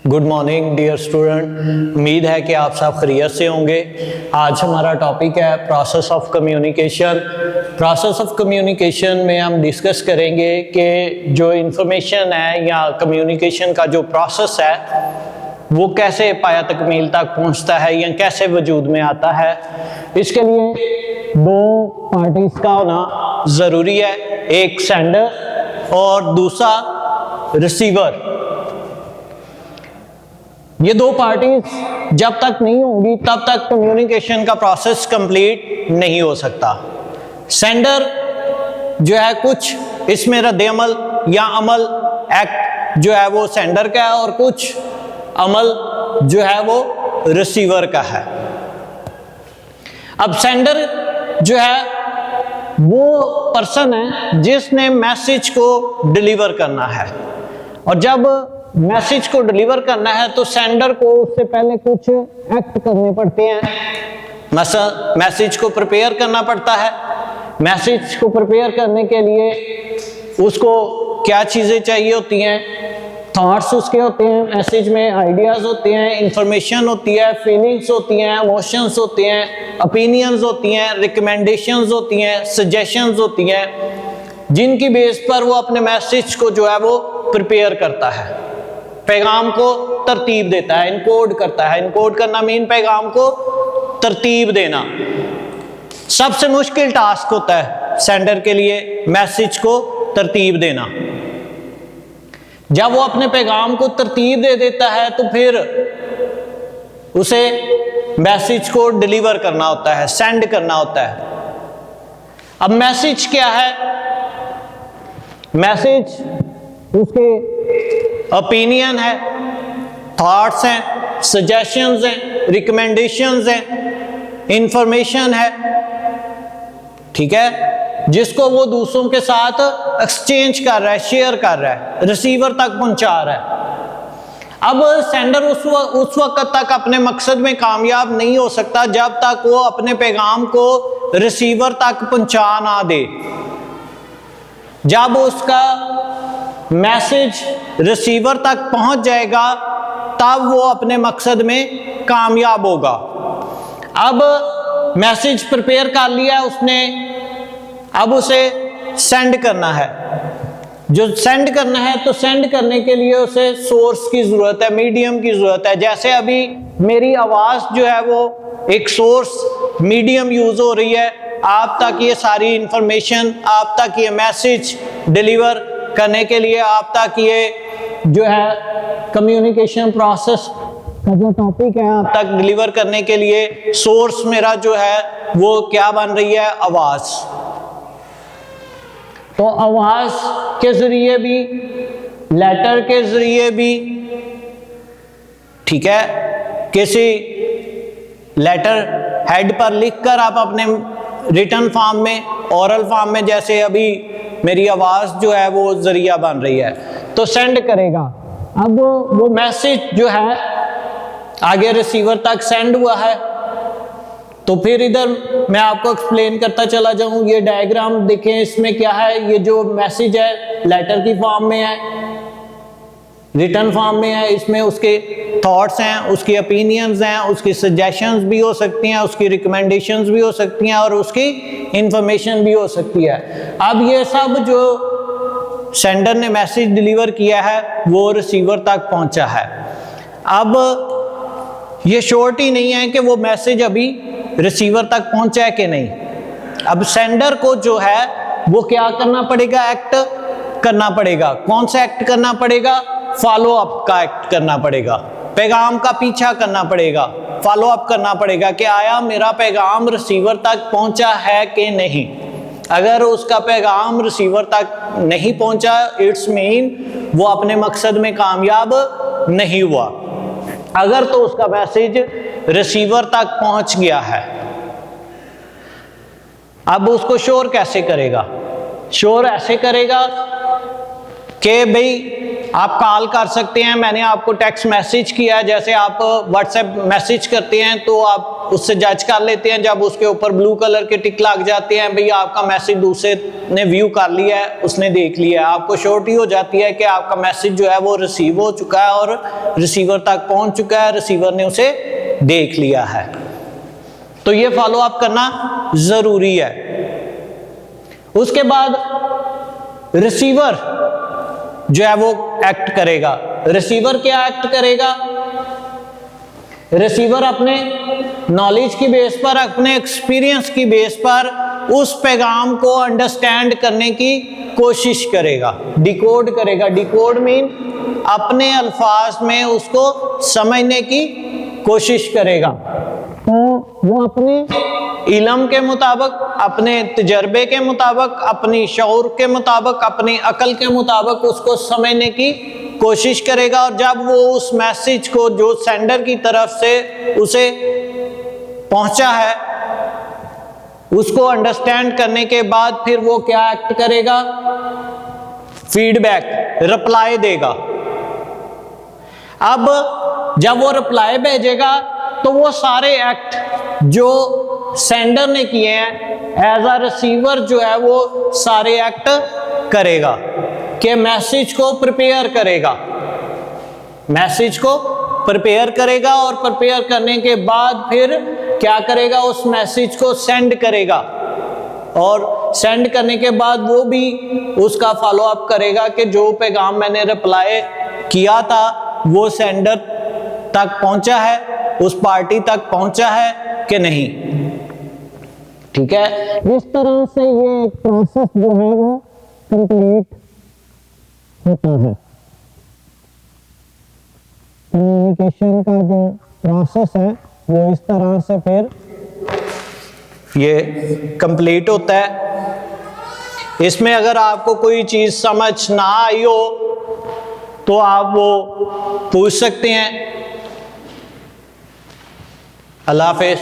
Good morning dear student. उम्मीद है कि आप सब खैरियत से होंगे। आज हमारा टॉपिक है process of communication. Process of communication में हम डिस्कस करेंगे कि जो इंफॉर्मेशन है या कम्युनिकेशन का जो प्रोसेस है वो कैसे पाया तकमील तक पहुंचता है या कैसे वजूद में आता है। इसके लिए दो पार्टीज का होना ज़रूरी है, एक सेंडर और दूसरा रिसीवर। ये दो पार्टीज जब तक नहीं होंगी तब तक कम्युनिकेशन का प्रोसेस कंप्लीट नहीं हो सकता। सेंडर जो है कुछ इसमें रद्द-ए-अमल या अमल एक्ट जो है वो सेंडर का है और कुछ अमल जो है वो रिसीवर का है। अब सेंडर जो है वो पर्सन है जिसने मैसेज को डिलीवर करना है, और जब मैसेज को डिलीवर करना है तो सेंडर को उससे पहले कुछ एक्ट करने पड़ते हैं। मैसेज को प्रिपेयर करना पड़ता है। मैसेज को प्रिपेयर करने के लिए उसको क्या चीज़ें चाहिए होती हैं? थॉट्स उसके होते हैं, मैसेज में आइडियाज़ होते हैं, इंफॉर्मेशन होती है, फीलिंग्स होती हैं, इमोशंस होते हैं, ओपिनियंस होती हैं, रिकमेंडेशंस होती हैं, सजेशंस होती हैं, जिनकी बेस पर वो अपने मैसेज को जो है वो प्रिपेयर करता है, पैगाम को तरतीब देता है, इनकोड करता है। इनकोड करना मीन पैगाम को तरतीब देना। सबसे मुश्किल टास्क होता है सेंडर के लिए मैसेज को तरतीब देना। जब वो अपने पैगाम को तरतीब दे देता है तो फिर उसे मैसेज को डिलीवर करना होता है, सेंड करना होता है। अब मैसेज क्या है? मैसेज उसके ओपिनियन है, थॉट्स हैं, सजेशंस हैं, रिकमेंडेशंस हैं, इंफॉर्मेशन है, ठीक है, जिसको वो दूसरों के साथ एक्सचेंज कर रहा है, शेयर कर रहा है, रिसीवर तक पहुंचा रहा है। अब सेंडर उस वक्त तक अपने मकसद में कामयाब नहीं हो सकता जब तक वो अपने पैगाम को रिसीवर तक पहुंचा ना दे। जब उसका मैसेज रिसीवर तक पहुंच जाएगा तब वो अपने मकसद में कामयाब होगा। अब मैसेज प्रिपेयर कर लिया उसने, अब उसे सेंड करना है। जो सेंड करना है तो सेंड करने के लिए उसे सोर्स की ज़रूरत है, मीडियम की ज़रूरत है। जैसे अभी मेरी आवाज़ जो है वो एक सोर्स मीडियम यूज़ हो रही है, आप तक ये सारी इंफॉर्मेशन, आप तक ये मैसेज डिलीवर करने के लिए, आप तक ये जो है कम्युनिकेशन प्रोसेस का जो टॉपिक है आप तक डिलीवर करने के लिए सोर्स मेरा जो है वो क्या बन रही है? आवाज़। तो आवाज़ के ज़रिए भी, लेटर के ज़रिए भी, ठीक है, किसी लेटर हेड पर लिखकर आप अपने रिटन फॉर्म में, ओरल फॉर्म में, जैसे अभी मेरी आवाज़ जो है वो ज़रिया बन रही है, तो सेंड करेगा। अब वो मैसेज जो है आगे रिसीवर तक सेंड हुआ है, तो फिर इधर मैं आपको एक्सप्लेन करता चला जाऊं। ये डायग्राम देखें, इसमें क्या है? ये जो मैसेज है लेटर की फॉर्म में है, रिटन फॉर्म में है, इसमें उसके थॉट्स हैं, उसकी ओपिनियंस हैं, उसकी सजेशंस भी हो सकती हैं, उसकी रिकमेंडेशंस भी हो सकती हैं और उसकी इंफॉर्मेशन भी हो सकती है। अब ये सब जो सेंडर ने मैसेज डिलीवर किया है वो रिसीवर तक पहुंचा है। अब ये श्योरिटी नहीं है कि वो मैसेज अभी रिसीवर तक पहुंचा है कि नहीं। अब सेंडर को जो है वो क्या करना पड़ेगा? एक्ट करना पड़ेगा। कौन सा एक्ट करना पड़ेगा? फॉलो अप का एक्ट करना पड़ेगा। पैगाम का पीछा करना पड़ेगा, फॉलो अप करना पड़ेगा कि आया मेरा पैगाम रिसीवर तक पहुंचा है कि नहीं। अगर उसका पैगाम रिसीवर तक नहीं पहुंचा, इट्स मीन वो अपने मकसद में कामयाब नहीं हुआ। अगर तो उसका मैसेज रिसीवर तक पहुंच गया है, अब उसको श्योर कैसे करेगा? श्योर ऐसे करेगा कि भाई आप कॉल कर सकते हैं, मैंने आपको टेक्स्ट मैसेज किया, जैसे आप व्हाट्सएप मैसेज करते हैं तो आप उससे जज कर लेते हैं, जब उसके ऊपर ब्लू कलर के टिक लग जाते हैं भैया आपका मैसेज दूसरे ने व्यू कर लिया है, उसने देख लिया है, आपको श्योरिटी हो जाती है कि आपका मैसेज जो है वो रिसीव हो चुका है और रिसीवर तक पहुंच चुका है, रिसीवर ने उसे देख लिया है। तो ये फॉलो अप करना जरूरी है। उसके बाद रिसीवर जो है वो एक्ट करेगा। रिसीवर क्या एक्ट करेगा? रिसीवर अपने नॉलेज की बेस पर, अपने एक्सपीरियंस की बेस पर उस पैगाम को अंडरस्टैंड करने की कोशिश करेगा, डिकोड करेगा। डिकोड मीन अपने अल्फाज में उसको समझने की कोशिश करेगा। तो वो अपने इल्म के मुताबिक, अपने तजर्बे के मुताबिक, अपनी शऊर के मुताबिक, अपनी अकल के मुताबिक उसको समझने की कोशिश करेगा। और जब वो उस मैसेज को जो सेंडर की तरफ से उसे पहुंचा है उसको अंडरस्टैंड करने के बाद फिर वो क्या एक्ट करेगा? फीडबैक, रिप्लाई देगा। अब जब वो रिप्लाई भेजेगा तो वो सारे एक्ट जो सेंडर ने किए हैं एज अ रिसीवर जो है वो सारे एक्ट करेगा कि मैसेज को प्रिपेयर करेगा, मैसेज को प्रिपेयर करेगा और प्रिपेयर करने के बाद फिर क्या करेगा? उस मैसेज को सेंड करेगा और सेंड करने के बाद वो भी उसका फॉलो अप करेगा कि जो पैगाम मैंने रिप्लाई किया था वो सेंडर तक पहुंचा है, उस पार्टी तक पहुंचा है कि नहीं। ठीक है, इस तरह से ये प्रोसेस जो है वो कंप्लीट होता है। कम्युनिकेशन का जो प्रोसेस है वो इस तरह से फिर ये कंप्लीट होता है। इसमें अगर आपको कोई चीज समझ ना आई हो तो आप वो पूछ सकते हैं। अल्लाह हाफिज़।